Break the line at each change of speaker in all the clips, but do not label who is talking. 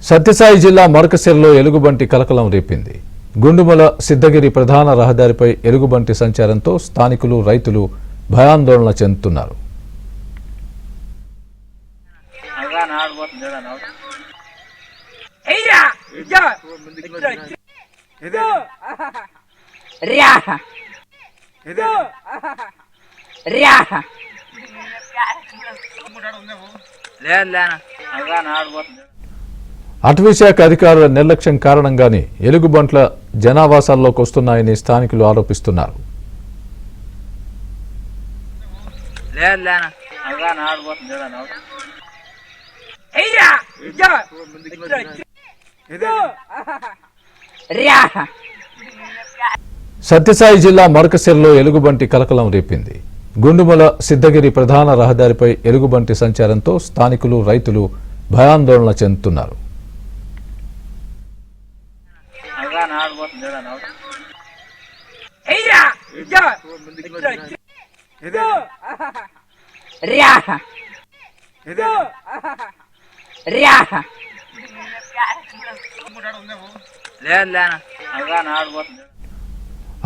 సత్యసాయి జిల్లా మరకసిరలో ఎలుగుబంటి కలకలం రేపింది. గుండుమల సిద్ధగిరి ప్రధాన రహదారిపై ఎలుగుబంటి సంచారంతో స్థానికులు, రైతులు భయాందోళన చెందుతున్నారు. అటవీశాఖ అధికారుల నిర్లక్ష్యం కారణంగానే ఎలుగుబంట్ల జనావాసాల్లోకి వస్తున్నాయని స్థానికులు ఆరోపిస్తున్నారు. సత్యసాయి జిల్లా మరకసిరలో ఎలుగుబంటి కలకలం రేపింది. గుండుమల సిద్ధగిరి ప్రధాన రహదారిపై ఎలుగుబంటి సంచారంతో స్థానికులు, రైతులు భయాందోళన చెందుతున్నారు.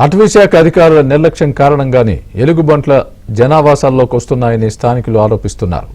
అటవీశాఖ అధికారుల నిర్లక్ష్యం కారణంగానే ఎలుగుబంట్ల జనావాసాల్లోకి వస్తున్నాయని స్థానికులు ఆరోపిస్తున్నారు.